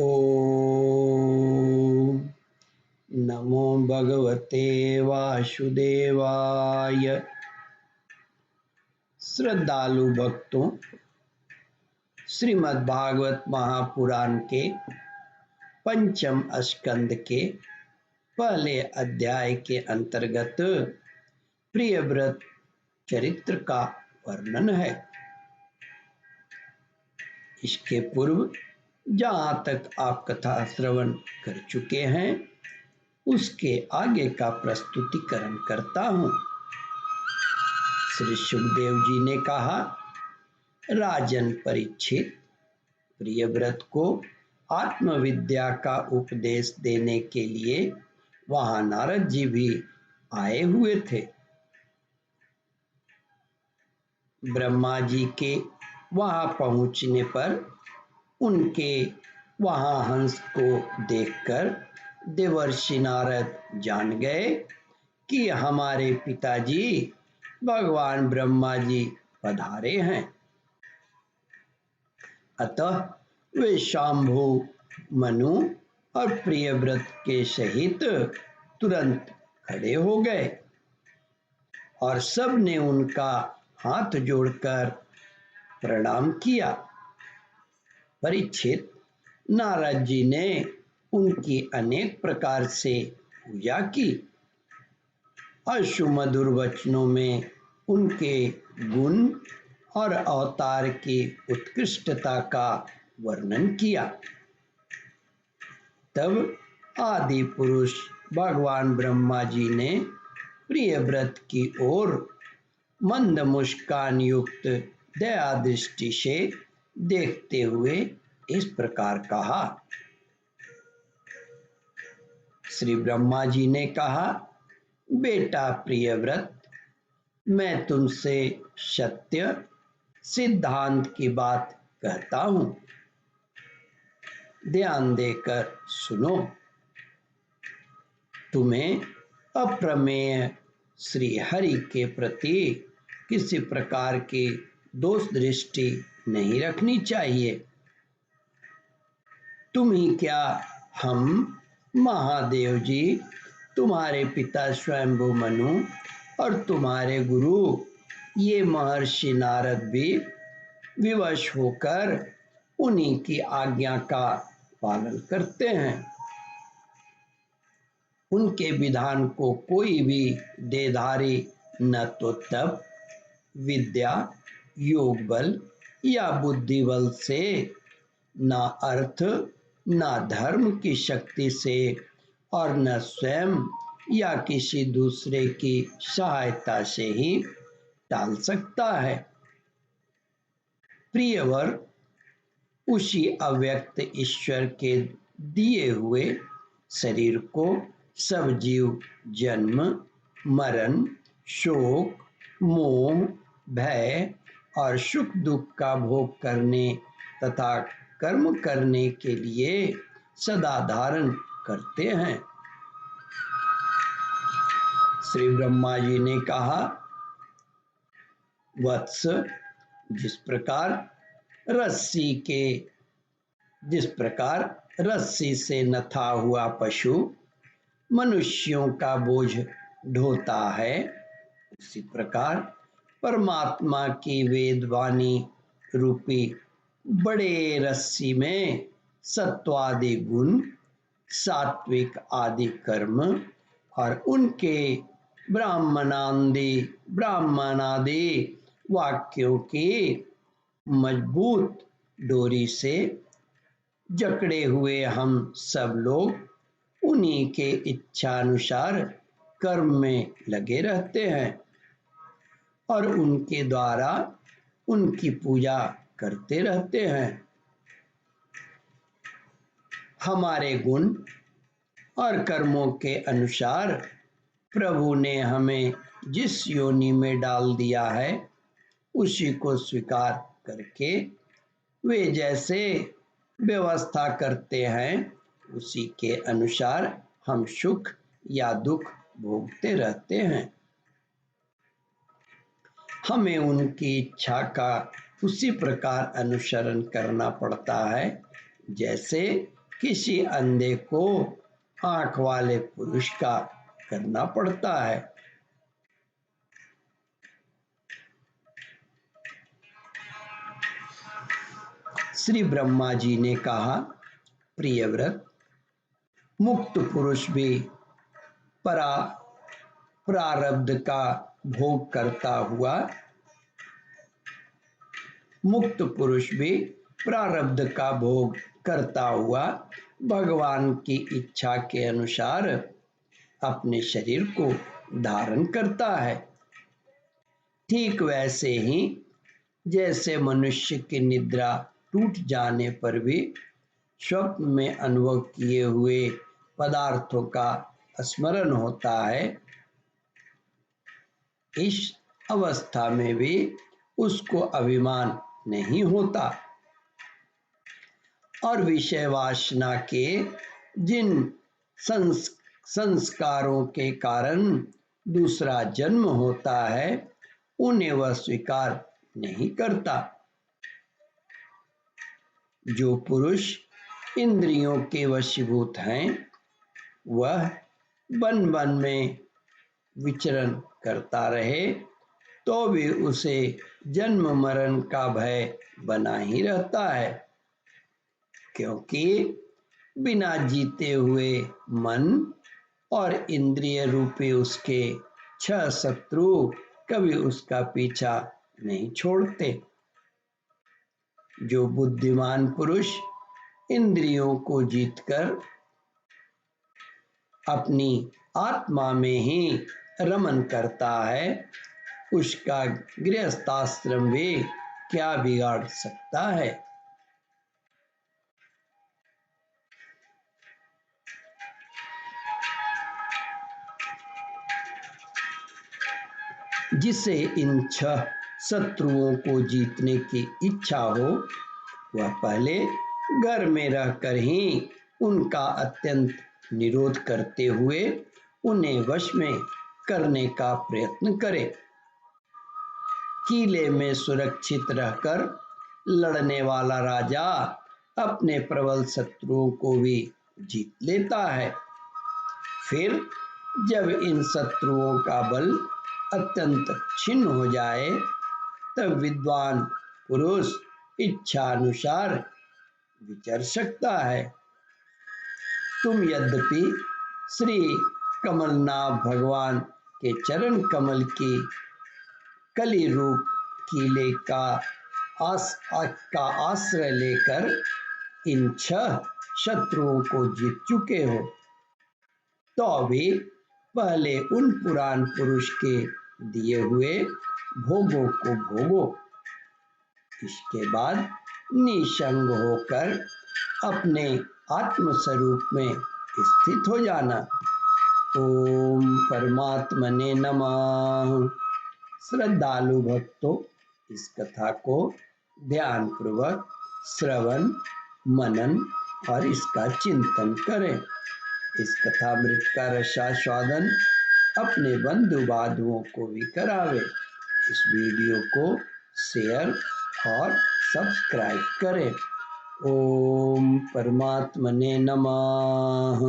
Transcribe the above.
ओम नमो भगवते वासुदेवाय। श्रद्धालु भक्तों, श्रीमद् भागवत महापुराण के पंचम स्कंद के पहले अध्याय के अंतर्गत प्रियव्रत चरित्र का वर्णन है। इसके पूर्व जहाँ तक आप कथा श्रवण कर चुके हैं उसके आगे का प्रस्तुतिकरण करता हूँ। श्री सुखदेव जी ने कहा, राजन परीक्षित, प्रियव्रत को आत्मविद्या का उपदेश देने के लिए वहां नारद जी भी आए हुए थे। ब्रह्मा जी के वहां पहुंचने पर उनके वहां हंस को देखकर देवर्षि नारद जान गए कि हमारे पिताजी भगवान ब्रह्मा जी पधारे हैं। अतः वे शांभु, मनु और प्रियव्रत के सहित तुरंत खड़े हो गए और सब ने उनका हाथ जोड़कर प्रणाम किया। परीक्षित, नारद जी ने उनकी अनेक प्रकार से पूजा की और सुमधुर वचनों में उनके गुण और अवतार की उत्कृष्टता का वर्णन किया। तब आदि पुरुष भगवान ब्रह्मा जी ने प्रियव्रत की ओर मंद मुस्कान युक्त दया दृष्टि से देखते हुए इस प्रकार कहा। श्री ब्रह्मा जी ने कहा, बेटा प्रियव्रत, मैं तुमसे सत्य सिद्धांत की बात कहता हूं, ध्यान देकर सुनो। तुम्हें अप्रमेय श्री हरि के प्रति किसी प्रकार की दोष दृष्टि नहीं रखनी चाहिए। तुम ही क्या, हम महादेव जी, तुम्हारे पिता स्वयंभु मनु और तुम्हारे गुरु ये महर्षि नारद भी विवश होकर उन्हीं की आज्ञा का पालन करते हैं। उनके विधान को कोई भी देधारी न तो तप, विद्या, योग बल या बुद्धि बल से, न अर्थ, न धर्म की शक्ति से और न स्वयं या किसी दूसरे की सहायता से ही टाल सकता है। प्रियवर उसी अव्यक्त ईश्वर के दिए हुए शरीर को सब जीव जन्म, मरण, शोक, मोह, भय और सुख दुख का भोग करने तथा कर्म करने के लिए सदा धारण करते हैं। श्री ब्रह्मा जी ने कहा, वत्स, जिस प्रकार रस्सी से नथा हुआ पशु मनुष्यों का बोझ ढोता है, उसी प्रकार परमात्मा की वेदवाणी रूपी बड़े रस्सी में सत्वादि गुण, सात्विक आदि कर्म और उनके ब्राह्मणादि वाक्यों की मजबूत डोरी से जकड़े हुए हम सब लोग उन्हीं के इच्छानुसार कर्म में लगे रहते हैं और उनके द्वारा उनकी पूजा करते रहते हैं। हमारे गुण और कर्मों के अनुसार प्रभु ने हमें जिस योनि में डाल दिया है उसी को स्वीकार करके वे जैसे व्यवस्था करते हैं उसी के अनुसार हम सुख या दुख भोगते रहते हैं। हमें उनकी इच्छा का उसी प्रकार अनुसरण करना पड़ता है जैसे किसी अंधे को आंख वाले पुरुष का करना पड़ता है। श्री ब्रह्मा जी ने कहा, प्रियव्रत, मुक्त पुरुष भी प्रारब्ध का भोग करता हुआ मुक्त पुरुष भी प्रारब्ध का भोग करता हुआ भगवान की इच्छा के अनुसार अपने शरीर को धारण करता है। ठीक वैसे ही जैसे मनुष्य की निद्रा टूट जाने पर भी स्वप्न में अनुभव किए हुए पदार्थों का स्मरण होता है, इस अवस्था में भी उसको अभिमान नहीं होता और विषय वासना के जिन संस्कारों के कारण दूसरा जन्म होता है उन्हें वह स्वीकार नहीं करता। जो पुरुष इंद्रियों के वशीभूत हैं वह वन वन में विचरण करता रहे तो भी उसे जन्म मरण का भय बना ही रहता है, क्योंकि बिना जीते हुए मन और इंद्रिय रूपी उसके 6 शत्रु कभी उसका पीछा नहीं छोड़ते। जो बुद्धिमान पुरुष इंद्रियों को जीतकर अपनी आत्मा में ही रमन करता है, उसका गृहस्थाश्रम भी क्या बिगाड़ सकता है। जिसे इन 6 शत्रुओं को जीतने की इच्छा हो वह पहले घर में रहकर ही उनका अत्यंत निरोध करते हुए उन्हें वश में करने का प्रयत्न करे। किले में सुरक्षित रहकर लड़ने वाला राजा अपने प्रबल शत्रुओं को भी जीत लेता है। फिर जब इन शत्रुओं का बल अत्यंत क्षीण हो जाए तब विद्वान पुरुष इच्छा अनुसार विचर सकता है। तुम यद्यपि श्री कमलनाभ भगवान के चरण कमल की कली रूप किले का आश्रय लेकर इन 6 शत्रुओं को जीत चुके हो, तो भी पहले उन पुराण पुरुष के दिए हुए भोगों को भोगो। इसके बाद निसंग होकर अपने आत्म स्वरूप में स्थित हो जाना। ओम परमात्मने नमः। श्रद्धालु भक्तों, इस कथा को ध्यान पूर्वक श्रवण मनन और इसका चिंतन करें। इस कथामृत का रसास्वादन अपने बंधु बांधवों को भी करावे। इस वीडियो को शेयर और सब्सक्राइब करें। ओम परमात्मने नमः।